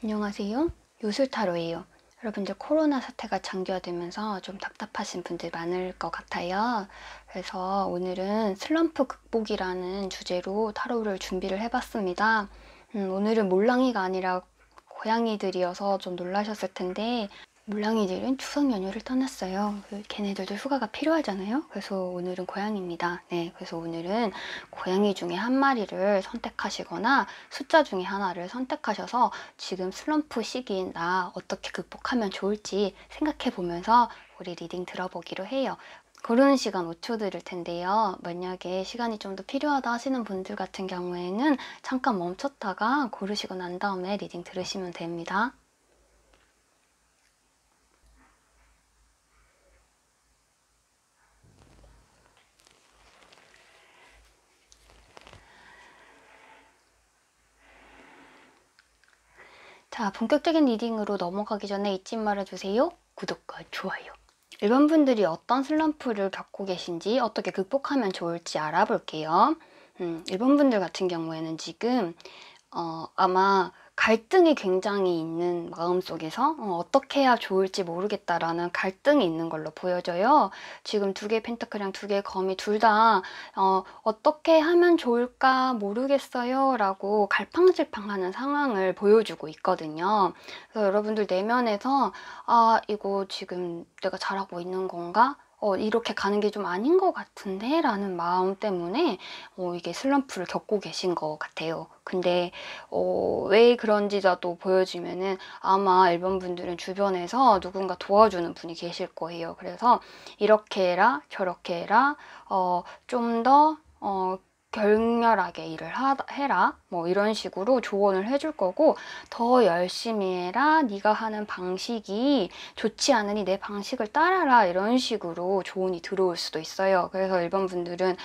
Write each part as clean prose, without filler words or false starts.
안녕하세요. 요술타로예요. 여러분들 코로나 사태가 장기화되면서 좀 답답하신 분들 많을 것 같아요. 그래서 오늘은 슬럼프 극복이라는 주제로 타로를 준비를 해봤습니다. 오늘은 몰랑이가 아니라 고양이들이어서 좀 놀라셨을 텐데 물랑이들은 추석 연휴를 떠났어요. 걔네들도 휴가가 필요하잖아요. 그래서 오늘은 고양이입니다. 네, 그래서 오늘은 고양이 중에 한 마리를 선택하시거나 숫자 중에 하나를 선택하셔서 지금 슬럼프 시기인 나 어떻게 극복하면 좋을지 생각해 보면서 우리 리딩 들어보기로 해요. 고르는 시간 5초 드릴 텐데요. 만약에 시간이 좀 더 필요하다 하시는 분들 같은 경우에는 잠깐 멈췄다가 고르시고 난 다음에 리딩 들으시면 됩니다. 자, 본격적인 리딩으로 넘어가기 전에 잊지 말아주세요. 구독과 좋아요. 일반 분들이 어떤 슬럼프를 겪고 계신지 어떻게 극복하면 좋을지 알아볼게요. 일반 분들 같은 경우에는 지금 아마 갈등이 굉장히 있는 마음속에서 어떻게 해야 좋을지 모르겠다라는 갈등이 있는 걸로 보여져요. 지금 두 개의 펜타클이랑 두 개의 검이 둘 다 어떻게 하면 좋을까 모르겠어요 라고 갈팡질팡하는 상황을 보여주고 있거든요. 그래서 여러분들 내면에서 이거 지금 내가 잘하고 있는 건가? 이렇게 가는 게 좀 아닌 것 같은데? 라는 마음 때문에 이게 슬럼프를 겪고 계신 것 같아요. 근데 왜 그런지라도 보여주면은 아마 일반 분들은 주변에서 누군가 도와주는 분이 계실 거예요. 그래서 이렇게 해라, 저렇게 해라, 좀 더 격렬하게 일을 해라 뭐 이런 식으로 조언을 해줄 거고, 더 열심히 해라, 네가 하는 방식이 좋지 않으니 내 방식을 따라라 이런 식으로 조언이 들어올 수도 있어요. 그래서 일반 분들은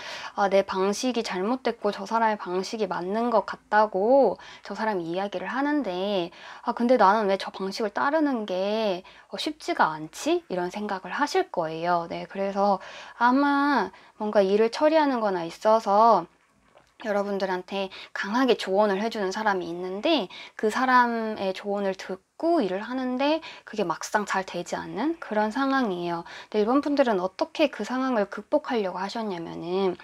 내 방식이 잘못됐고 저 사람의 방식이 맞는 것 같다고 저 사람이 이야기를 하는데 근데 나는 왜 저 방식을 따르는 게 쉽지가 않지? 이런 생각을 하실 거예요. 네, 그래서 아마 뭔가 일을 처리하는 거나 있어서 여러분들한테 강하게 조언을 해주는 사람이 있는데 그 사람의 조언을 듣고 일을 하는데 그게 막상 잘 되지 않는 그런 상황이에요. 근데 일본 분들은 어떻게 그 상황을 극복하려고 하셨냐면은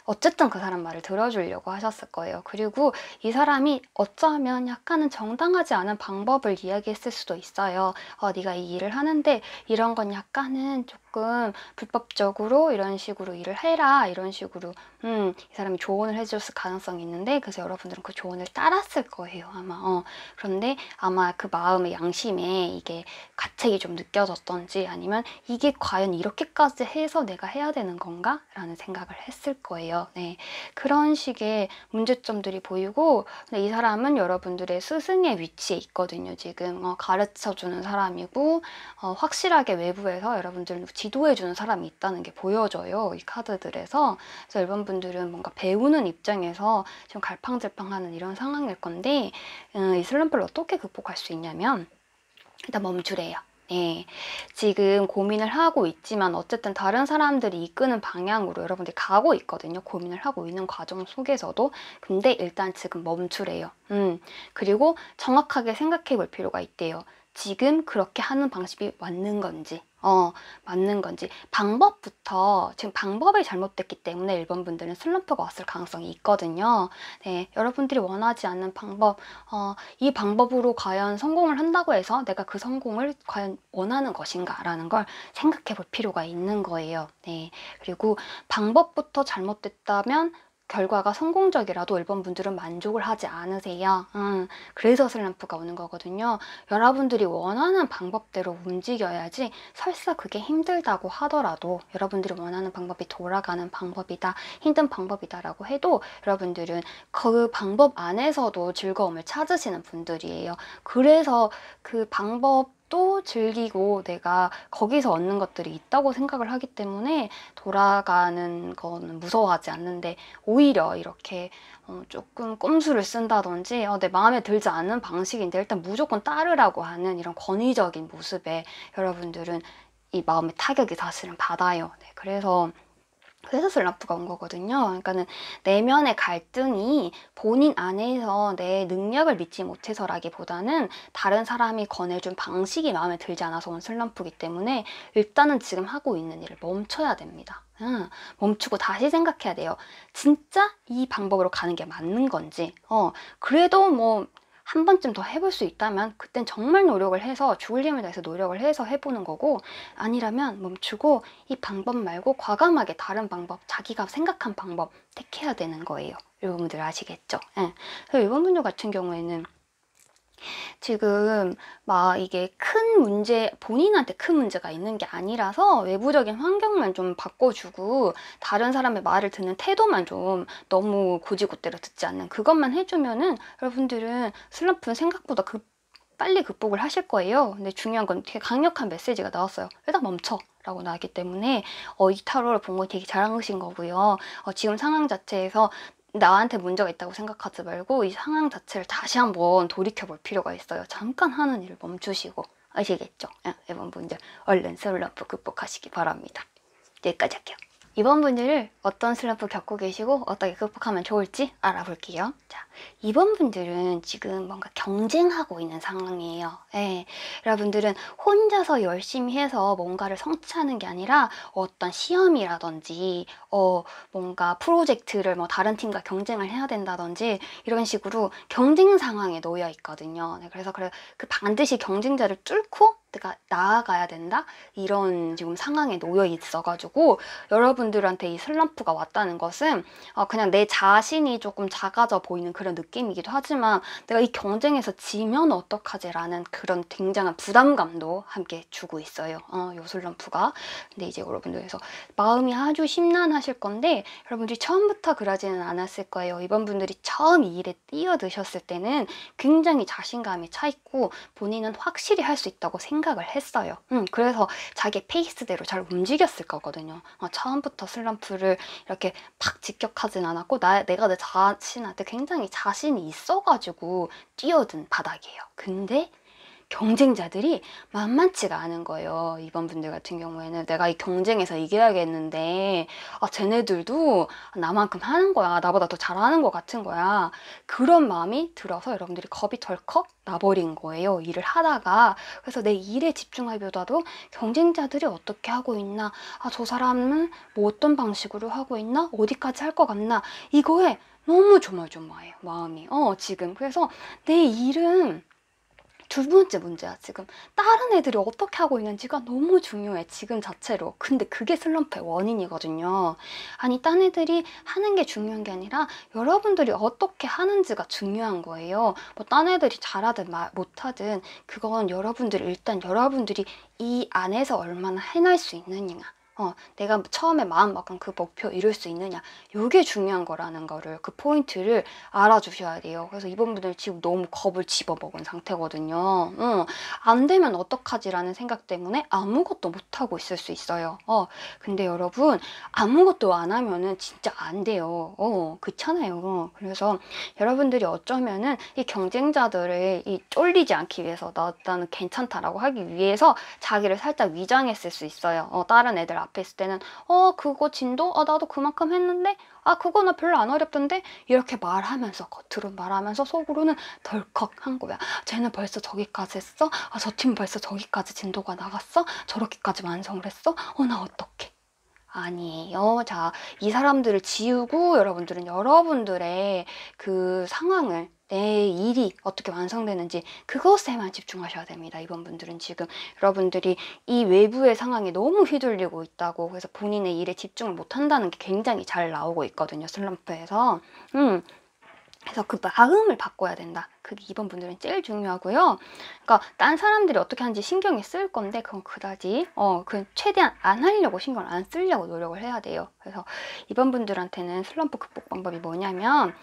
어쨌든 그 사람 말을 들어주려고 하셨을 거예요. 그리고 이 사람이 어쩌면 약간은 정당하지 않은 방법을 이야기했을 수도 있어요. 네가 이 일을 하는데 이런 건 약간은 조금 불법적으로 이런 식으로 일을 해라 이런 식으로 이 사람이 조언을 해줬을 가능성이 있는데, 그래서 여러분들은 그 조언을 따랐을 거예요 아마. 그런데 아마 그 마음의 양심에 이게 가책이 좀 느껴졌던지 아니면 이게 과연 이렇게까지 해서 내가 해야 되는 건가? 라는 생각을 했을 거예요. 네, 그런 식의 문제점들이 보이고, 근데 이 사람은 여러분들의 스승의 위치에 있거든요. 지금 가르쳐주는 사람이고 확실하게 외부에서 여러분들을 지도해주는 사람이 있다는 게 보여져요. 이 카드들에서. 그래서 일반 분들은 뭔가 배우는 입장에서 지금 갈팡질팡하는 이런 상황일 건데, 이 슬럼프를 어떻게 극복할 수 있냐면 일단 멈추래요. 네, 지금 고민을 하고 있지만 어쨌든 다른 사람들이 이끄는 방향으로 여러분들이 가고 있거든요. 고민을 하고 있는 과정 속에서도. 근데 일단 지금 멈추래요. 그리고 정확하게 생각해 볼 필요가 있대요. 지금 그렇게 하는 방식이 맞는 건지, 맞는 건지. 방법부터, 지금 방법이 잘못됐기 때문에 일본 분들은 슬럼프가 왔을 가능성이 있거든요. 네, 여러분들이 원하지 않는 방법, 이 방법으로 과연 성공을 한다고 해서 내가 그 성공을 과연 원하는 것인가 라는 걸 생각해 볼 필요가 있는 거예요. 네, 그리고 방법부터 잘못됐다면 결과가 성공적이라도 일본 분들은 만족을 하지 않으세요. 그래서 슬럼프가 오는 거거든요. 여러분들이 원하는 방법대로 움직여야지, 설사 그게 힘들다고 하더라도 여러분들이 원하는 방법이 돌아가는 방법이다, 힘든 방법이다라고 해도 여러분들은 그 방법 안에서도 즐거움을 찾으시는 분들이에요. 그래서 그 방법도 즐기고 내가 거기서 얻는 것들이 있다고 생각을 하기 때문에 돌아가는 거는 무서워하지 않는데, 오히려 이렇게 조금 꼼수를 쓴다든지 내 마음에 들지 않는 방식인데 일단 무조건 따르라고 하는 이런 권위적인 모습에 여러분들은 이 마음의 타격이 사실은 받아요. 네, 그래서 그래서 슬럼프가 온 거거든요. 그러니까는 내면의 갈등이 본인 안에서 내 능력을 믿지 못해서라기보다는 다른 사람이 권해준 방식이 마음에 들지 않아서 온 슬럼프이기 때문에 일단은 지금 하고 있는 일을 멈춰야 됩니다. 멈추고 다시 생각해야 돼요. 진짜 이 방법으로 가는 게 맞는 건지. 그래도 뭐 한 번쯤 더 해볼 수 있다면 그땐 정말 노력을 해서 죽을 힘을 다해서 노력을 해서 해보는 거고, 아니라면 멈추고 이 방법 말고 과감하게 다른 방법, 자기가 생각한 방법 택해야 되는 거예요. 여러분들 아시겠죠? 예. 그래서 이번 분들 같은 경우에는 지금 막 이게 큰 문제, 본인한테 큰 문제가 있는 게 아니라서 외부적인 환경만 좀 바꿔주고 다른 사람의 말을 듣는 태도만 좀 너무 고지고대로 듣지 않는 그것만 해주면은 여러분들은 슬럼프는 생각보다 빨리 극복을 하실 거예요. 근데 중요한 건 되게 강력한 메시지가 나왔어요. 일단 멈춰 라고 나왔기 때문에 이 타로를 본 거 되게 잘하신 거고요. 지금 상황 자체에서 나한테 문제가 있다고 생각하지 말고 이 상황 자체를 다시 한번 돌이켜볼 필요가 있어요. 잠깐 하는 일을 멈추시고. 아시겠죠? 이번 분들 얼른 슬럼프 극복하시기 바랍니다. 여기까지 할게요. 이번 분들을 어떤 슬럼프 겪고 계시고 어떻게 극복하면 좋을지 알아볼게요. 자, 이번 분들은 지금 뭔가 경쟁하고 있는 상황이에요. 여러분들은 혼자서 열심히 해서 뭔가를 성취하는 게 아니라 어떤 시험이라든지 뭔가 프로젝트를 뭐 다른 팀과 경쟁을 해야 된다든지 이런 식으로 경쟁 상황에 놓여 있거든요. 그래서 그 반드시 경쟁자를 뚫고 내가 나아가야 된다? 이런 지금 상황에 놓여 있어가지고 여러분들한테 이 슬럼프가 왔다는 것은 그냥 내 자신이 조금 작아져 보이는 그런 느낌이기도 하지만 내가 이 경쟁에서 지면 어떡하지? 라는 그런 굉장한 부담감도 함께 주고 있어요. 요 슬럼프가. 근데 이제 여러분들 그래서 마음이 아주 심란하실 건데 여러분들이 처음부터 그러지는 않았을 거예요. 이번 분들이 처음 이 일에 뛰어드셨을 때는 굉장히 자신감이 차 있고 본인은 확실히 할 수 있다고 생각을 했어요. 그래서 자기 페이스대로 잘 움직였을 거거든요. 처음부터 슬럼프를 이렇게 팍 직격하진 않았고 내가 내 자신한테 굉장히 자신이 있어가지고 뛰어든 바닥이에요. 근데 경쟁자들이 만만치가 않은 거예요. 이번 분들 같은 경우에는 내가 이 경쟁에서 이겨야겠는데 쟤네들도 나만큼 하는 거야. 나보다 더 잘하는 것 같은 거야. 그런 마음이 들어서 여러분들이 겁이 덜컥 나버린 거예요. 일을 하다가. 그래서 내 일에 집중하기보다도 경쟁자들이 어떻게 하고 있나, 저 사람은 뭐 어떤 방식으로 하고 있나, 어디까지 할 것 같나, 이거에 너무 조마조마해요. 마음이. 지금. 그래서 내 일은 두 번째 문제야. 지금 다른 애들이 어떻게 하고 있는지가 너무 중요해. 지금 자체로. 근데 그게 슬럼프의 원인이거든요. 아니, 딴 애들이 하는 게 중요한 게 아니라 여러분들이 어떻게 하는지가 중요한 거예요. 뭐 딴 애들이 잘하든 못하든 그건 일단 여러분들이 이 안에서 얼마나 해낼 수 있느냐. 내가 처음에 마음먹은 그 목표 이룰 수 있느냐, 이게 중요한 거라는 거를, 그 포인트를 알아주셔야 돼요. 그래서 이번 분들 지금 너무 겁을 집어먹은 상태거든요. 안 되면 어떡하지라는 생각 때문에 아무것도 못하고 있을 수 있어요. 근데 여러분, 아무것도 안 하면은 진짜 안 돼요. 그렇잖아요. 그래서 여러분들이 어쩌면은 이 경쟁자들을 쫄리지 않기 위해서 나는 괜찮다라고 하기 위해서 자기를 살짝 위장했을 수 있어요. 다른 애들 앞에 있을 때는 그거 진도? 나도 그만큼 했는데? 그거 나 별로 안 어렵던데? 이렇게 말하면서, 겉으로 말하면서 속으로는 덜컥한 거야. 쟤는 벌써 저기까지 했어? 저 팀 벌써 저기까지 진도가 나갔어? 저렇게까지 완성을 했어? 나 어떡해? 아니에요. 자, 이 사람들을 지우고 여러분들은 여러분들의 그 상황을, 내 일이 어떻게 완성되는지 그것에만 집중하셔야 됩니다. 이번 분들은 지금 여러분들이 이 외부의 상황에 너무 휘둘리고 있다고, 그래서 본인의 일에 집중을 못한다는 게 굉장히 잘 나오고 있거든요. 슬럼프에서. 그래서 그 마음을 바꿔야 된다. 그게 이번 분들은 제일 중요하고요. 그러니까 딴 사람들이 어떻게 하는지 신경이 쓸 건데 그건 그다지 최대한 안 하려고 신경을 안 쓰려고 노력을 해야 돼요. 그래서 이번 분들한테는 슬럼프 극복 방법이 뭐냐면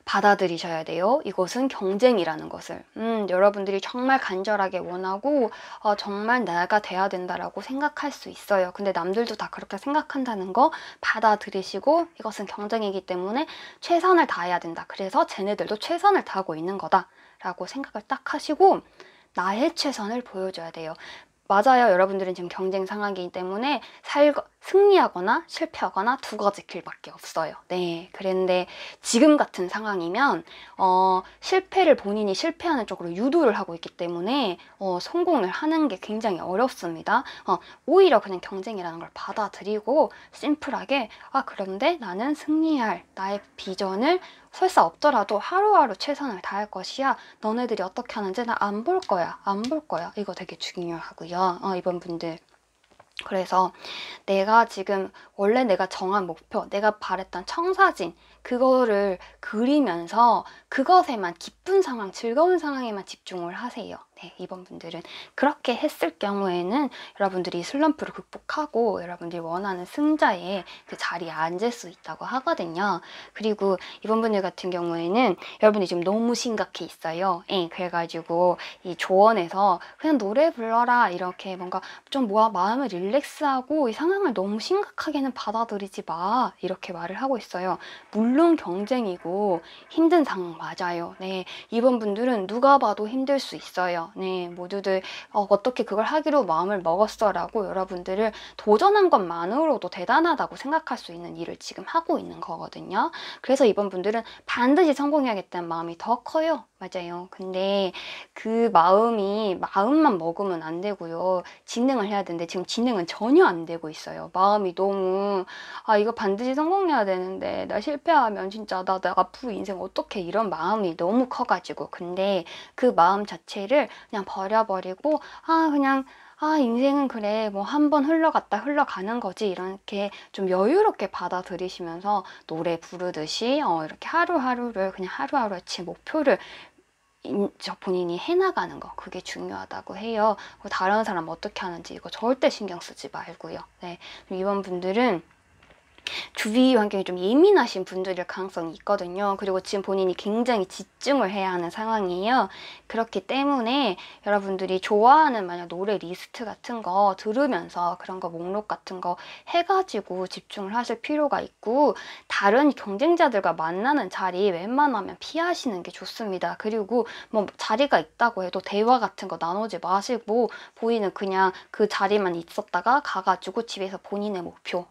받아들이셔야 돼요. 이것은 경쟁이라는 것을. 여러분들이 정말 간절하게 원하고 정말 나가 돼야 된다라고 생각할 수 있어요. 근데 남들도 다 그렇게 생각한다는 거 받아들이시고 이것은 경쟁이기 때문에 최선을 다해야 된다. 그래서 쟤네들도 최선을 다하고 있는 거다 라고 생각을 딱 하시고 나의 최선을 보여줘야 돼요. 맞아요. 여러분들은 지금 경쟁 상황이기 때문에 승리하거나 실패하거나 두 가지 길밖에 없어요. 네. 그런데 지금 같은 상황이면 실패를 본인이 실패하는 쪽으로 유도를 하고 있기 때문에 성공을 하는 게 굉장히 어렵습니다. 오히려 그냥 경쟁이라는 걸 받아들이고 심플하게 그런데 나는 승리할 나의 비전을 설사 없더라도 하루하루 최선을 다할 것이야. 너네들이 어떻게 하는지 나 안 볼 거야. 안 볼 거야. 이거 되게 중요하고요. 이번 분들. 그래서 내가 지금 원래 내가 정한 목표, 내가 바랬던 청사진 그거를 그리면서 그것에만 기쁜 상황, 즐거운 상황에만 집중을 하세요. 네, 이번 분들은 그렇게 했을 경우에는 여러분들이 슬럼프를 극복하고 여러분들이 원하는 승자의 그 자리에 앉을 수 있다고 하거든요. 그리고 이번 분들 같은 경우에는 여러분이 지금 너무 심각해 있어요. 그래가지고 이 조언에서 그냥 노래 불러라 이렇게 뭔가 좀 마음을 릴렉스하고 이 상황을 너무 심각하게는 받아들이지 마 이렇게 말을 하고 있어요. 물론 경쟁이고 힘든 상황 맞아요. 네, 이번 분들은 누가 봐도 힘들 수 있어요. 네, 모두들 어떻게 그걸 하기로 마음을 먹었어 라고 여러분들을 도전한 것만으로도 대단하다고 생각할 수 있는 일을 지금 하고 있는 거거든요. 그래서 이번 분들은 반드시 성공해야겠다는 마음이 더 커요. 맞아요. 근데 그 마음만 먹으면 안 되고요. 진행을 해야 되는데 지금 진행은 전혀 안 되고 있어요. 마음이 너무 이거 반드시 성공해야 되는데 나 실패하면 진짜 나 앞으로 인생 어떻게 이런 마음이 너무 커가지고 근데 그 마음 자체를 그냥 버려버리고 그냥 인생은 그래 뭐 한 번 흘러갔다 흘러가는 거지 이렇게 좀 여유롭게 받아들이시면서 노래 부르듯이 이렇게 하루하루를 그냥 하루하루치 목표를 저 본인이 해나가는 거 그게 중요하다고 해요. 다른 사람 어떻게 하는지 이거 절대 신경 쓰지 말고요. 네, 이번 분들은 주위 환경이 좀 예민하신 분들일 가능성이 있거든요. 그리고 지금 본인이 굉장히 집중을 해야 하는 상황이에요. 그렇기 때문에 여러분들이 좋아하는 만약 노래 리스트 같은 거 들으면서 그런 거 목록 같은 거 해가지고 집중을 하실 필요가 있고 다른 경쟁자들과 만나는 자리 웬만하면 피하시는 게 좋습니다. 그리고 뭐 자리가 있다고 해도 대화 같은 거 나누지 마시고 본인은 그냥 그 자리만 있었다가 가가지고 집에서 본인의 목표,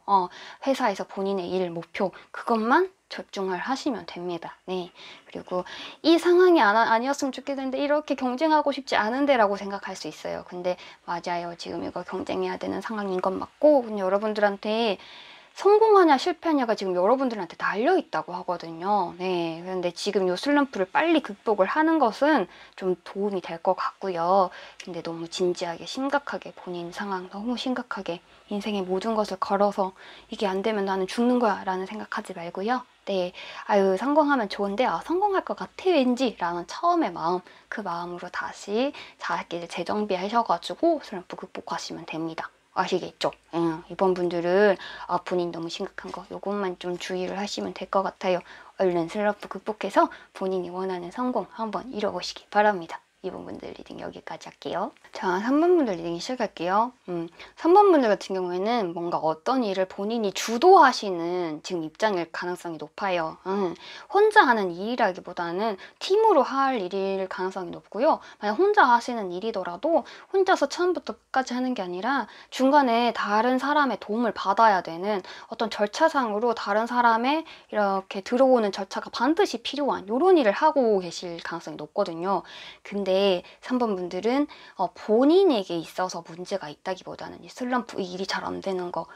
회사에서 본인의 일 목표 그것만 집중을 하시면 됩니다. 네. 그리고 이 상황이 아니었으면 좋겠는데 이렇게 경쟁하고 싶지 않은데 라고 생각할 수 있어요. 근데 맞아요. 지금 이거 경쟁해야 되는 상황인 건 맞고 그냥 여러분들한테 성공하냐 실패하냐가 지금 여러분들한테 달려있다고 하거든요. 네, 그런데 지금 요 슬럼프를 빨리 극복을 하는 것은 좀 도움이 될 것 같고요. 근데 너무 진지하게 심각하게 본인 상황 너무 심각하게 인생의 모든 것을 걸어서 이게 안 되면 나는 죽는 거야 라는 생각하지 말고요. 네, 성공하면 좋은데 성공할 것 같아 왠지 라는 처음의 마음 그 마음으로 다시 자기 재정비하셔가지고 슬럼프 극복하시면 됩니다. 아시겠죠? 이번 분들은 본인 너무 심각한 거 요것만 좀 주의를 하시면 될 것 같아요. 얼른 슬럼프 극복해서 본인이 원하는 성공 한번 이뤄보시기 바랍니다. 2번 분들 리딩 여기까지 할게요. 자, 3번 분들 리딩 시작할게요. 3번 분들 같은 경우에는 뭔가 어떤 일을 본인이 주도하시는 지금 입장일 가능성이 높아요. 혼자 하는 일이라기보다는 팀으로 할 일일 가능성이 높고요. 만약 혼자 하시는 일이더라도 혼자서 처음부터 끝까지 하는 게 아니라 중간에 다른 사람의 도움을 받아야 되는 어떤 절차상으로 다른 사람의 이렇게 들어오는 절차가 반드시 필요한 이런 일을 하고 계실 가능성이 높거든요. 근데 3번 분들은 본인에게 있어서 문제가 있다기보다는 이 슬럼프 이 일이 잘 안 되는 거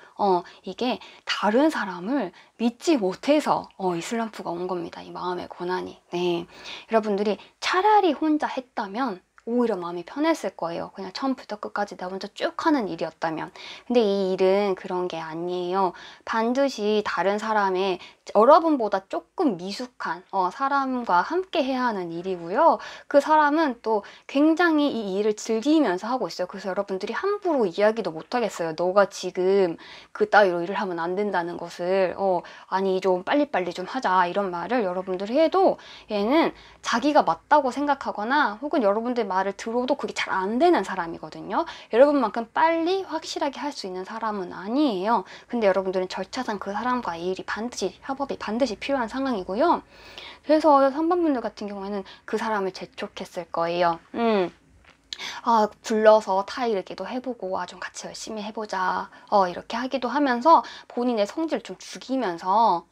이게 다른 사람을 믿지 못해서 이 슬럼프가 온 겁니다. 이 마음의 고난이. 네, 여러분들이 차라리 혼자 했다면 오히려 마음이 편했을 거예요. 그냥 처음부터 끝까지 나 혼자 쭉 하는 일이었다면. 근데 이 일은 그런 게 아니에요. 반드시 다른 사람의 여러분보다 조금 미숙한 사람과 함께 해야 하는 일이고요. 그 사람은 또 굉장히 이 일을 즐기면서 하고 있어요. 그래서 여러분들이 함부로 이야기도 못 하겠어요. 너가 지금 그따위로 일을 하면 안 된다는 것을 아니 좀 빨리빨리 좀 하자 이런 말을 여러분들이 해도 얘는 자기가 맞다고 생각하거나 혹은 여러분들 말을 들어도 그게 잘 안 되는 사람이거든요. 여러분만큼 빨리 확실하게 할 수 있는 사람은 아니에요. 근데 여러분들은 절차상 그 사람과 이 일이 반드시 협업이 반드시 필요한 상황이고요. 그래서 3번 분들 같은 경우에는 그 사람을 재촉했을 거예요. 불러서 타이르기도 해보고 좀 같이 열심히 해보자 이렇게 하기도 하면서 본인의 성질을 좀 죽이면서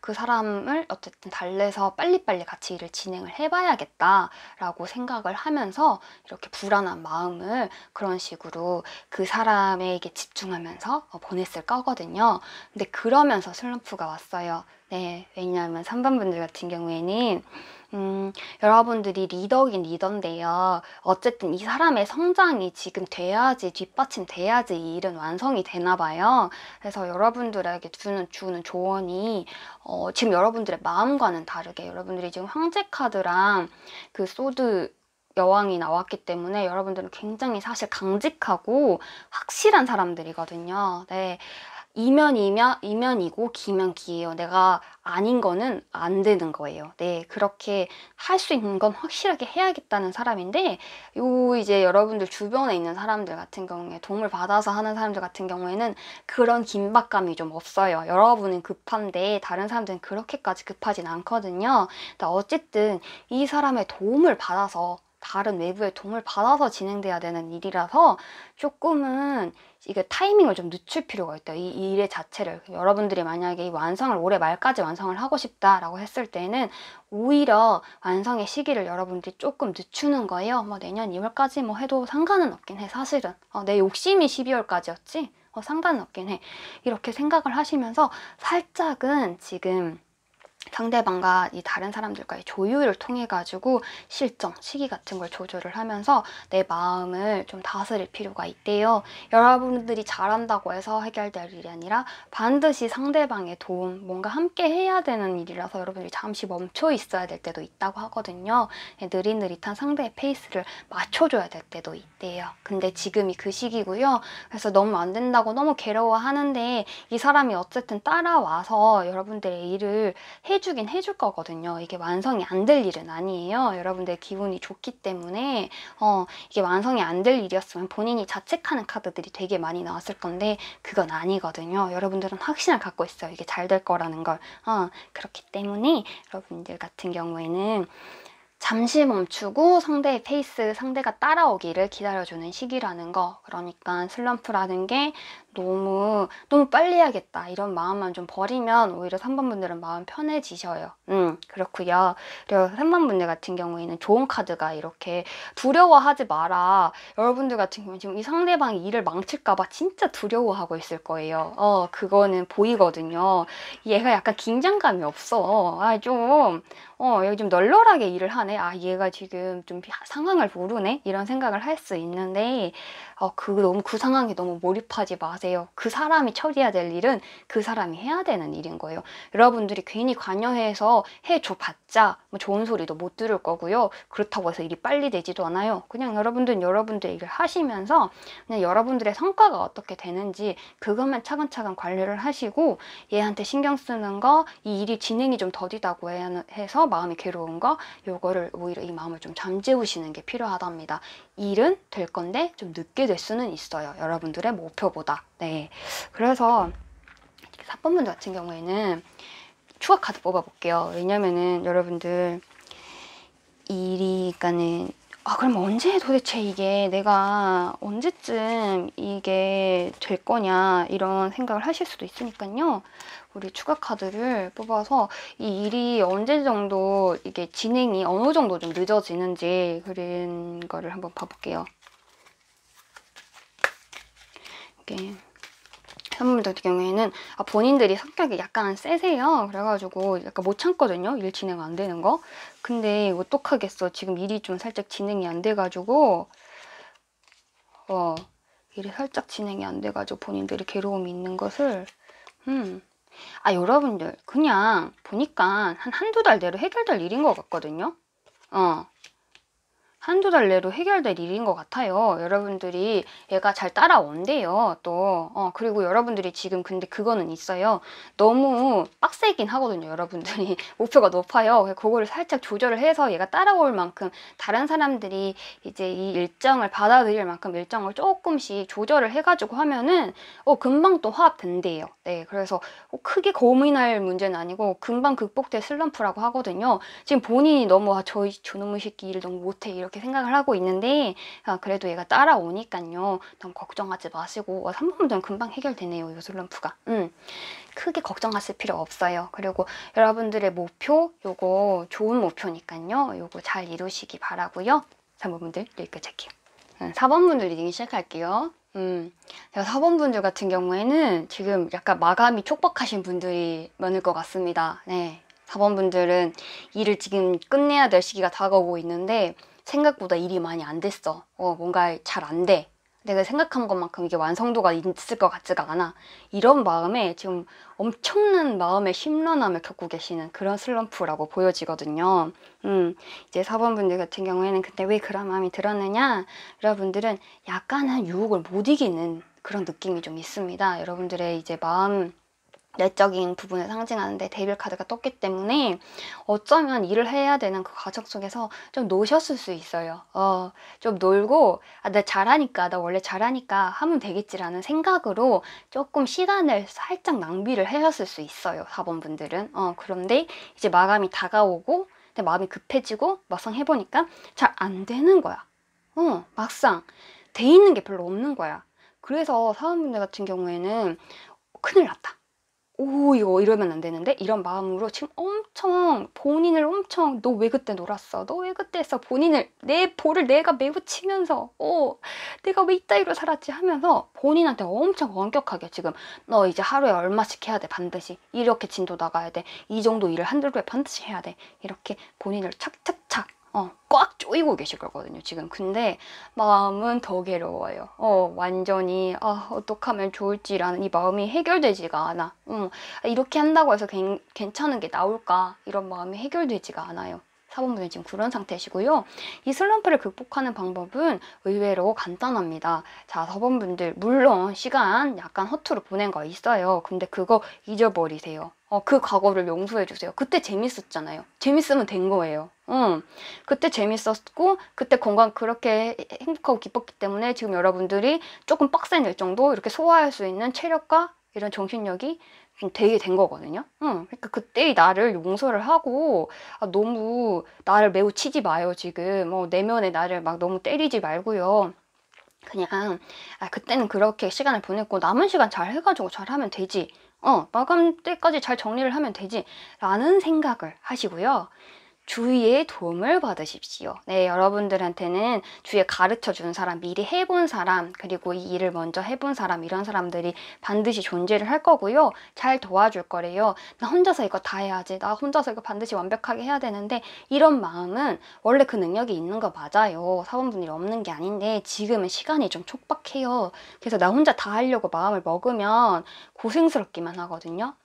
그 사람을 어쨌든 달래서 빨리빨리 같이 일을 진행을 해봐야겠다라고 생각을 하면서 이렇게 불안한 마음을 그런 식으로 그 사람에게 집중하면서 보냈을 거거든요. 근데 그러면서 슬럼프가 왔어요. 네, 왜냐하면 3번 분들 같은 경우에는 여러분들이 리더긴 리더인데요. 어쨌든 이 사람의 성장이 지금 돼야지, 뒷받침돼야지 이 일은 완성이 되나 봐요. 그래서 여러분들에게 주는 조언이 지금 여러분들의 마음과는 다르게 여러분들이 지금 황제 카드랑 그 소드 여왕이 나왔기 때문에 여러분들은 굉장히 사실 강직하고 확실한 사람들이거든요. 네. 이면이고 기면 기예요. 내가 아닌 거는 안 되는 거예요. 네, 그렇게 할 수 있는 건 확실하게 해야겠다는 사람인데 이제 여러분들 주변에 있는 사람들 같은 경우에 도움을 받아서 하는 사람들 같은 경우에는 그런 긴박감이 좀 없어요. 여러분은 급한데 다른 사람들은 그렇게까지 급하진 않거든요. 어쨌든 이 사람의 도움을 받아서 다른 외부의 도움을 받아서 진행돼야 되는 일이라서 조금은 이게 타이밍을 좀 늦출 필요가 있다. 이 일의 자체를 여러분들이 만약에 이 완성을 올해 말까지 완성을 하고 싶다라고 했을 때는 오히려 완성의 시기를 여러분들이 조금 늦추는 거예요. 내년 2월까지 해도 상관은 없긴 해. 사실은 내 욕심이 12월까지였지 상관은 없긴 해. 이렇게 생각을 하시면서 살짝은 지금 상대방과 이 다른 사람들과의 조율을 통해 가지고 실정, 시기 같은 걸 조절을 하면서 내 마음을 좀 다스릴 필요가 있대요. 여러분들이 잘한다고 해서 해결될 일이 아니라 반드시 상대방의 도움, 뭔가 함께 해야 되는 일이라서 여러분들이 잠시 멈춰 있어야 될 때도 있다고 하거든요. 느릿느릿한 상대의 페이스를 맞춰줘야 될 때도 있대요. 근데 지금이 그 시기고요. 그래서 너무 안 된다고 너무 괴로워하는데 이 사람이 어쨌든 따라와서 여러분들의 일을 해주긴 해줄 거거든요. 이게 완성이 안 될 일은 아니에요. 여러분들 기분이 좋기 때문에 이게 완성이 안 될 일이었으면 본인이 자책하는 카드들이 되게 많이 나왔을 건데 그건 아니거든요. 여러분들은 확신을 갖고 있어요. 이게 잘 될 거라는 걸. 그렇기 때문에 여러분들 같은 경우에는 잠시 멈추고 상대의 페이스, 상대가 따라오기를 기다려주는 시기라는 거. 그러니까 슬럼프라는 게 너무 빨리 해야겠다 이런 마음만 좀 버리면 오히려 3번 분들은 마음 편해지셔요. 그렇고요. 그리고 3번 분들 같은 경우에는 좋은 카드가 이렇게 두려워하지 마라. 여러분들 같은 경우는 지금 이 상대방이 일을 망칠까봐 진짜 두려워하고 있을 거예요. 그거는 보이거든요. 얘가 약간 긴장감이 없어. 얘가 좀 널널하게 일을 하네. 얘가 지금 좀 상황을 모르네. 이런 생각을 할 수 있는데 그 상황에 너무 몰입하지 마세요. 그 사람이 처리해야 될 일은 그 사람이 해야 되는 일인 거예요. 여러분들이 괜히 관여해서 해줘봤자 좋은 소리도 못 들을 거고요. 그렇다고 해서 일이 빨리 되지도 않아요. 그냥 여러분들은 여러분들 일을 하시면서 그냥 여러분들의 성과가 어떻게 되는지 그것만 차근차근 관리를 하시고 얘한테 신경 쓰는 거, 이 일이 진행이 좀 더디다고 해서 마음이 괴로운 거, 요거를 오히려 이 마음을 좀 잠재우시는 게 필요하답니다. 일은 될 건데 좀 늦게 될 수는 있어요. 여러분들의 목표보다. 네. 그래서 4번 분들 같은 경우에는 추가 카드 뽑아볼게요. 왜냐면은 여러분들 그러니까는 그럼 언제 도대체 이게 내가 언제쯤 이게 될 거냐 이런 생각을 하실 수도 있으니까요. 우리 추가 카드를 뽑아서 이 일이 언제 정도 이게 진행이 어느 정도 좀 늦어지는지 그런 거를 한번 봐볼게요. 이게 3번 같은 경우에는 본인들이 성격이 약간 세세요. 그래가지고 약간 못 참거든요. 일 진행 안 되는 거. 근데 어떡하겠어. 지금 일이 좀 살짝 진행이 안 돼가지고 일이 살짝 진행이 안 돼가지고 본인들이 괴로움이 있는 것을 여러분들 그냥 보니까 한두 달 내로 해결될 일인 것 같거든요. 한두 달 내로 해결될 일인 것 같아요. 여러분들이 얘가 잘 따라온대요. 또 그리고 여러분들이 지금 근데 그거는 있어요. 너무 빡세긴 하거든요. 여러분들이 목표가 높아요. 그거를 살짝 조절을 해서 얘가 따라올 만큼 다른 사람들이 이제 이 일정을 받아들일 만큼 일정을 조금씩 조절을 해가지고 하면은 금방 또 화합된대요. 네, 그래서 크게 고민할 문제는 아니고 금방 극복될 슬럼프라고 하거든요. 지금 본인이 너무 저놈의 새끼 일 너무 못해 이렇게 이렇게 생각을 하고 있는데 그래도 얘가 따라오니까요. 너무 걱정하지 마시고 3번분들은 금방 해결되네요. 이 슬럼프가. 크게 걱정하실 필요 없어요. 그리고 여러분들의 목표 요거 좋은 목표니까요. 요거 잘 이루시기 바라고요. 3번분들 여기까지 할게요. 4번분들 리딩 시작할게요. 제가 4번분들 같은 경우에는 지금 약간 마감이 촉박하신 분들이 많을 것 같습니다. 네. 4번분들은 일을 지금 끝내야 될 시기가 다가오고 있는데 생각보다 일이 많이 안 됐어. 뭔가 잘 안 돼. 내가 생각한 것만큼 이게 완성도가 있을 것 같지가 않아. 이런 마음에 지금 엄청난 마음의 심란함을 겪고 계시는 그런 슬럼프라고 보여지거든요. 이제 4번분들 같은 경우에는 근데 왜 그런 마음이 들었느냐? 여러분들은 약간은 유혹을 못 이기는 그런 느낌이 좀 있습니다. 여러분들의 이제 마음 내적인 부분을 상징하는데 데빌 카드가 떴기 때문에 어쩌면 일을 해야 되는 그 과정 속에서 좀 노셨을 수 있어요. 좀 놀고 나 잘하니까, 나 원래 잘하니까 하면 되겠지라는 생각으로 조금 시간을 살짝 낭비를 하셨을 수 있어요. 4번 분들은. 그런데 이제 마감이 다가오고 근데 마음이 급해지고 막상 해보니까 잘 안 되는 거야. 막상 돼 있는 게 별로 없는 거야. 그래서 사원분들 같은 경우에는 큰일 났다. 오, 이거 이러면 안 되는데? 이런 마음으로 지금 엄청 본인을 엄청 너 왜 그때 놀았어? 너 왜 그때 했어? 본인을 내 볼을 내가 매우 치면서 내가 왜 이따위로 살았지 하면서 본인한테 엄청 엄격하게 지금 너 이제 하루에 얼마씩 해야 돼 반드시 이렇게 진도 나가야 돼 이 정도 일을 한 하루에 반드시 해야 돼 이렇게 본인을 착착착 꽉 조이고 계실 거거든요, 지금. 근데 마음은 더 괴로워요. 완전히, 어떡하면 좋을지라는 이 마음이 해결되지가 않아. 이렇게 한다고 해서 괜찮은 게 나올까? 이런 마음이 해결되지가 않아요. 4번분은 지금 그런 상태시고요. 이 슬럼프를 극복하는 방법은 의외로 간단합니다. 자, 4번분들 물론 시간 약간 허투루 보낸 거 있어요. 근데 그거 잊어버리세요. 그 과거를 용서해주세요. 그때 재밌었잖아요. 재밌으면 된 거예요. 그때 재밌었고 그때 건강 그렇게 행복하고 기뻤기 때문에 지금 여러분들이 조금 빡센 일정도 이렇게 소화할 수 있는 체력과 이런 정신력이 좀 되게 된 거거든요. 그러니까 그때의 나를 용서를 하고 너무 나를 매우 치지 마요. 지금 내면의 나를 막 너무 때리지 말고요. 그냥 그때는 그렇게 시간을 보냈고 남은 시간 잘 해가지고 잘 하면 되지. 마감 때까지 잘 정리를 하면 되지 라는 생각을 하시고요. 주위의 도움을 받으십시오. 네, 여러분들한테는 주위에 가르쳐준 사람, 미리 해본 사람, 그리고 이 일을 먼저 해본 사람, 이런 사람들이 반드시 존재를 할 거고요. 잘 도와줄 거래요. 나 혼자서 이거 다 해야지. 나 혼자서 이거 반드시 완벽하게 해야 되는데 이런 마음은 원래 그 능력이 있는 거 맞아요. 사원분들이 없는 게 아닌데 지금은 시간이 좀 촉박해요. 그래서 나 혼자 다 하려고 마음을 먹으면 고생스럽기만 하거든요.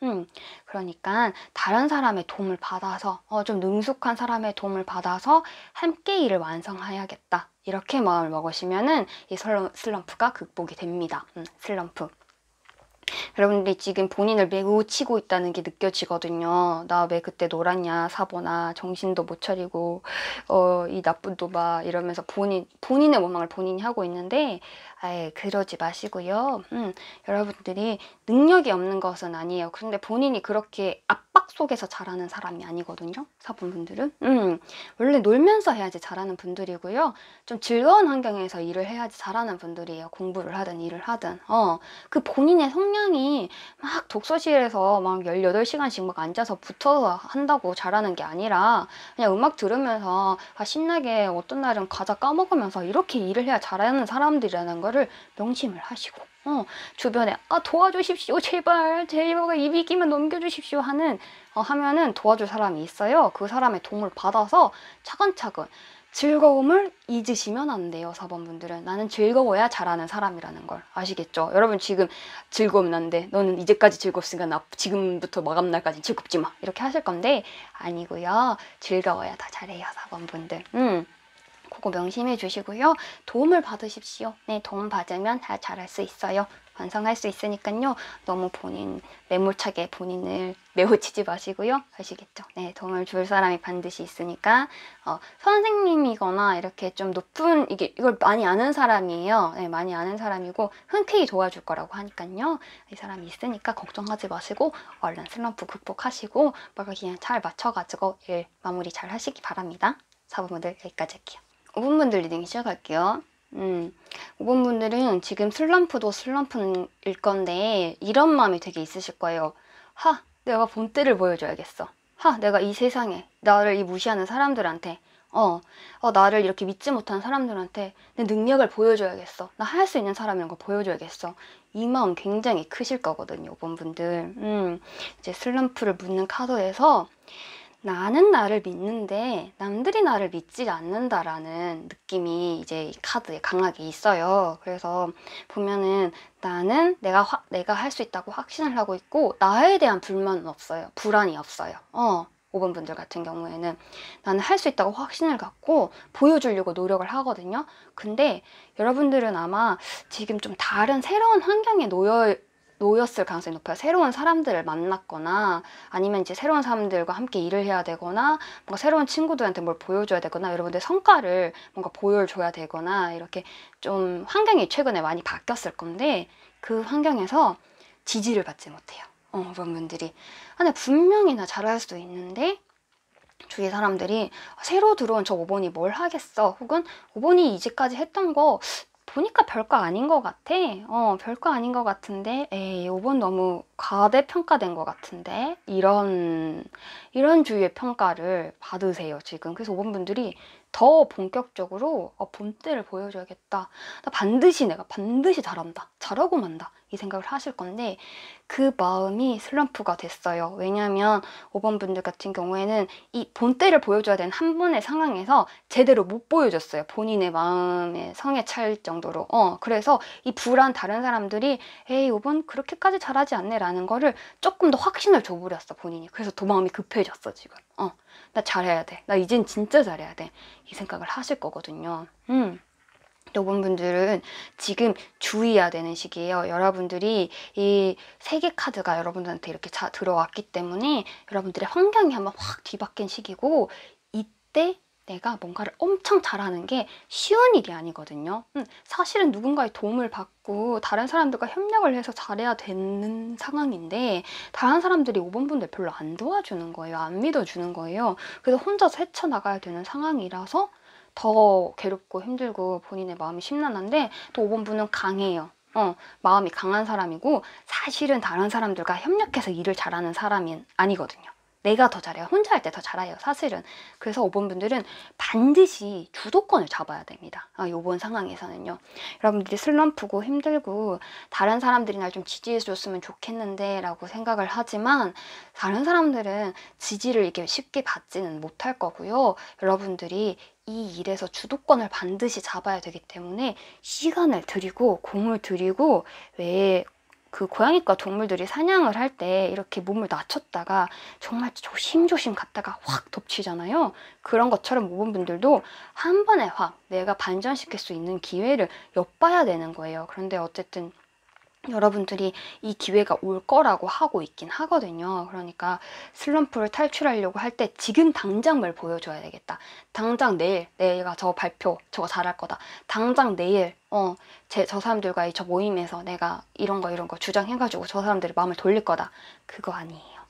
그러니까 다른 사람의 도움을 받아서 좀 능숙한 사람의 도움을 받아서 함께 일을 완성해야겠다. 이렇게 마음을 먹으시면은 이 슬럼프가 극복이 됩니다. 슬럼프. 여러분들이 지금 본인을 매우 치고 있다는 게 느껴지거든요. 나 왜 그때 놀았냐, 사보나, 정신도 못 차리고, 이 나쁜 도바 이러면서 본인의 원망을 본인이 하고 있는데, 아예 그러지 마시고요. 여러분들이 능력이 없는 것은 아니에요. 그런데 본인이 그렇게 압박 속에서 잘하는 사람이 아니거든요. 사본분들은. 원래 놀면서 해야지 잘하는 분들이고요. 좀 즐거운 환경에서 일을 해야지 잘하는 분들이에요. 공부를 하든 일을 하든. 그 본인의 성향이 막 독서실에서 막 18시간씩 막 앉아서 붙어서 한다고 잘하는 게 아니라 그냥 음악 들으면서 신나게 어떤 날은 과자 까먹으면서 이렇게 일을 해야 잘하는 사람들이라는 거를 명심을 하시고 주변에 도와주십시오 제발 제발 이 위기만 넘겨주십시오 하면은 도와줄 사람이 있어요. 그 사람의 도움을 받아서 차근차근 즐거움을 잊으시면 안 돼요. 4번분들은 나는 즐거워야 잘하는 사람이라는 걸 아시겠죠? 여러분 지금 즐거움 난데 너는 이제까지 즐겁으니까 나 지금부터 마감날까지 즐겁지 마 이렇게 하실 건데 아니고요. 즐거워야 다 잘해요. 4번분들 그거 명심해 주시고요. 도움을 받으십시오. 네, 도움 받으면 다 잘할 수 있어요. 완성할 수 있으니까요. 너무 매몰차게 본인을 매우 치지 마시고요. 아시겠죠? 네, 도움을 줄 사람이 반드시 있으니까 선생님이거나 이렇게 좀 높은 이걸 많이 아는 사람이에요. 네, 많이 아는 사람이고 흔쾌히 도와줄 거라고 하니까요. 이 사람이 있으니까 걱정하지 마시고 얼른 슬럼프 극복하시고 그냥 잘 맞춰가지고 일 마무리 잘 하시기 바랍니다. 4번분들 여기까지 할게요. 5번 분들 리딩 시작할게요. 5번 분들은 지금 슬럼프도 슬럼프일 건데 이런 마음이 되게 있으실 거예요. 내가 본때를 보여줘야겠어. 내가 이 세상에 나를 이 무시하는 사람들한테 나를 이렇게 믿지 못하는 사람들한테 내 능력을 보여줘야겠어. 나 할 수 있는 사람이란 걸 보여줘야겠어. 이 마음 굉장히 크실 거거든요, 5번 분들. 이제 슬럼프를 묻는 카드에서 나는 나를 믿는데 남들이 나를 믿지 않는다라는 느낌이 이제 이 카드에 강하게 있어요. 그래서 보면은 나는 내가 할 수 있다고 확신을 하고 있고 나에 대한 불만은 없어요. 불안이 없어요. 5번 분들 같은 경우에는 나는 할 수 있다고 확신을 갖고 보여주려고 노력을 하거든요. 근데 여러분들은 아마 지금 좀 다른 새로운 환경에 놓였을 가능성이 높아요. 새로운 사람들을 만났거나 아니면 이제 새로운 사람들과 함께 일을 해야 되거나 뭔가 새로운 친구들한테 뭘 보여줘야 되거나 여러분들 성과를 뭔가 보여줘야 되거나 이렇게 좀 환경이 최근에 많이 바뀌었을 건데 그 환경에서 지지를 받지 못해요. 그런 분들이 근데 분명히 나 잘할 수도 있는데 주위 사람들이 새로 들어온 저 5번이 뭘 하겠어 혹은 5번이 이제까지 했던 거 보니까 별거 아닌 것 같아. 별거 아닌 것 같은데, 에이, 5번 너무 과대평가된 것 같은데? 이런 주위의 평가를 받으세요, 지금. 그래서 5번 분들이 더 본격적으로 본때를 보여줘야겠다. 내가 반드시 잘한다. 잘하고 만다. 이 생각을 하실 건데, 그 마음이 슬럼프가 됐어요. 왜냐면 5번 분들 같은 경우에는 이 본때를 보여줘야 되는 한 번의 상황에서 제대로 못 보여줬어요. 본인의 마음에 성에 찰 정도로. 그래서 이 불안 다른 사람들이 에이 5번 그렇게까지 잘하지 않네 라는 거를 조금 더 확신을 줘버렸어, 본인이. 그래서 더 마음이 급해졌어, 지금. 나 잘해야 돼. 나 이젠 진짜 잘해야 돼. 이 생각을 하실 거거든요. 5번 분들은 지금 주의해야 되는 시기예요. 여러분들이 이 세 개 카드가 여러분들한테 이렇게 들어왔기 때문에 여러분들의 환경이 한번 확 뒤바뀐 시기고 이때 내가 뭔가를 엄청 잘하는 게 쉬운 일이 아니거든요. 사실은 누군가의 도움을 받고 다른 사람들과 협력을 해서 잘해야 되는 상황인데 다른 사람들이 5번 분들 별로 안 도와주는 거예요. 안 믿어주는 거예요. 그래서 혼자서 헤쳐나가야 되는 상황이라서 더 괴롭고 힘들고 본인의 마음이 심란한데 또 5번 분은 강해요. 마음이 강한 사람이고 사실은 다른 사람들과 협력해서 일을 잘하는 사람이 아니거든요. 내가 더 잘해요. 혼자 할 때 더 잘해요, 사실은. 그래서 5번 분들은 반드시 주도권을 잡아야 됩니다. 요번 상황에서는요. 여러분들이 슬럼프고 힘들고 다른 사람들이 날 좀 지지해줬으면 좋겠는데 라고 생각을 하지만 다른 사람들은 지지를 이렇게 쉽게 받지는 못할 거고요. 여러분들이 이 일에서 주도권을 반드시 잡아야 되기 때문에 시간을 들이고 공을 들이고 왜 그 고양이과 동물들이 사냥을 할 때 이렇게 몸을 낮췄다가 정말 조심조심 갔다가 확 덮치잖아요. 그런 것처럼 5번 분들도 한 번에 확 내가 반전시킬 수 있는 기회를 엿봐야 되는 거예요. 그런데 어쨌든 여러분들이 이 기회가 올 거라고 하고 있긴 하거든요. 그러니까 슬럼프를 탈출하려고 할 때 지금 당장 뭘 보여줘야 되겠다. 당장 내일 내가 저 발표 저거 잘할 거다. 당장 내일 저 사람들과의 저 모임에서 내가 이런 거 주장해가지고 저 사람들의 마음을 돌릴 거다. 그거 아니에요.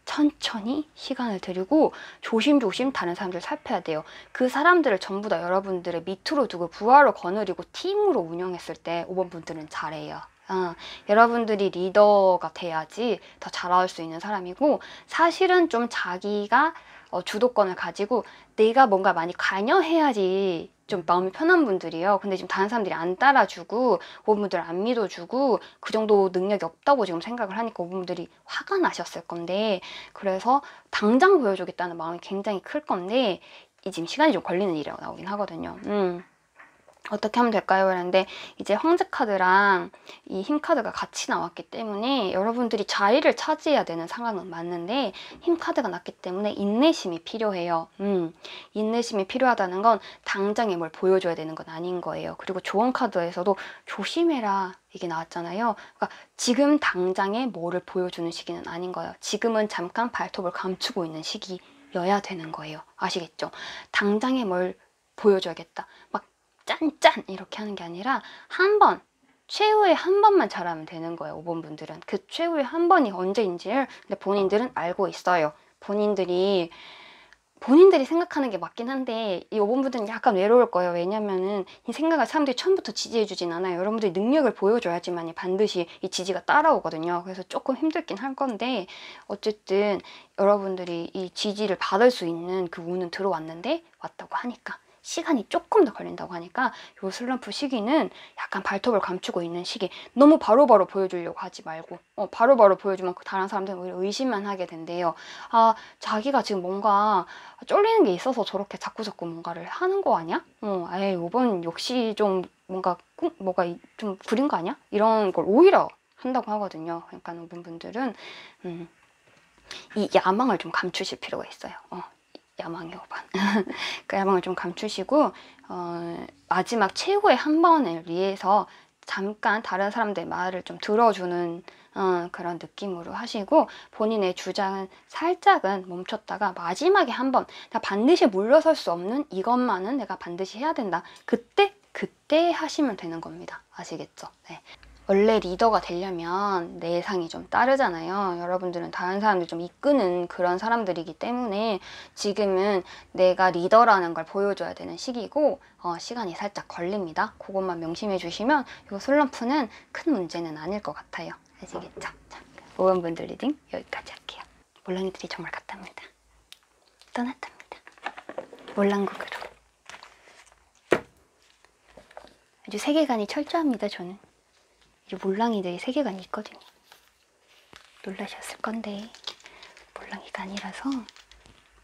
천천히 시간을 들이고 조심조심 다른 사람들을 살펴야 돼요. 그 사람들을 전부 다 여러분들의 밑으로 두고 부하로 거느리고 팀으로 운영했을 때 5번 분들은 잘해요. 여러분들이 리더가 돼야지 더 잘할 수 있는 사람이고 사실은 좀 자기가 주도권을 가지고 내가 뭔가 많이 관여해야지 좀 마음이 편한 분들이에요. 근데 지금 다른 사람들이 안 따라주고 5번분들 안 믿어주고 그 정도 능력이 없다고 지금 생각을 하니까 5번분들이 화가 나셨을 건데 그래서 당장 보여주겠다는 마음이 굉장히 클 건데 이 지금 시간이 좀 걸리는 일이라고 나오긴 하거든요. 어떻게 하면 될까요? 그랬는데 이제 황제 카드랑 이 힘 카드가 같이 나왔기 때문에 여러분들이 자리를 차지해야 되는 상황은 맞는데 힘 카드가 났기 때문에 인내심이 필요해요. 인내심이 필요하다는 건 당장에 뭘 보여줘야 되는 건 아닌 거예요. 그리고 조언 카드에서도 조심해라 이게 나왔잖아요. 그러니까 지금 당장에 뭐를 보여주는 시기는 아닌 거예요. 지금은 잠깐 발톱을 감추고 있는 시기여야 되는 거예요. 아시겠죠? 당장에 뭘 보여줘야겠다. 막 짠짠 이렇게 하는 게 아니라 한 번, 최후의 한 번만 잘하면 되는 거예요. 5번 분들은. 그 최후의 한 번이 언제인지를 근데 본인들은 알고 있어요. 본인들이 본인들이 생각하는 게 맞긴 한데 이 5번분들은 약간 외로울 거예요. 왜냐면은 이 생각을 사람들이 처음부터 지지해주진 않아요. 여러분들이 능력을 보여줘야지만 반드시 이 지지가 따라오거든요. 그래서 조금 힘들긴 할 건데 어쨌든 여러분들이 이 지지를 받을 수 있는 그 운은 들어왔는데 왔다고 하니까 시간이 조금 더 걸린다고 하니까 요 슬럼프 시기는 약간 발톱을 감추고 있는 시기. 너무 바로바로 보여주려고 하지 말고 바로바로 보여주면 다른 사람들은 오히려 의심만 하게 된대요. 아, 자기가 지금 뭔가 쫄리는 게 있어서 저렇게 자꾸자꾸 뭔가를 하는 거 아니야? 에이, 이번 역시 좀 뭔가 좀 구린 거 아니야? 이런 걸 오히려 한다고 하거든요. 그러니까 이분들은 이 야망을 좀 감추실 필요가 있어요. 야망의 5번. 그 야망을 좀 감추시고 마지막 최후의 한 번을 위해서 잠깐 다른 사람들의 말을 좀 들어주는 그런 느낌으로 하시고 본인의 주장은 살짝은 멈췄다가 마지막에 한 번 나 반드시 물러설 수 없는 이것만은 내가 반드시 해야 된다. 그때 하시면 되는 겁니다. 아시겠죠? 네. 원래 리더가 되려면 내상이 좀 따르잖아요. 여러분들은 다른 사람들 좀 이끄는 그런 사람들이기 때문에 지금은 내가 리더라는 걸 보여줘야 되는 시기고 시간이 살짝 걸립니다. 그것만 명심해 주시면 이 슬럼프는 큰 문제는 아닐 것 같아요. 아시겠죠? 자, 5번분들 리딩 여기까지 할게요. 몰랑이들이 정말 갔답니다. 떠났답니다. 몰랑국으로. 아주 세계관이 철저합니다. 저는. 이 몰랑이들이 세계관이 있거든요. 놀라셨을 건데 몰랑이가 아니라서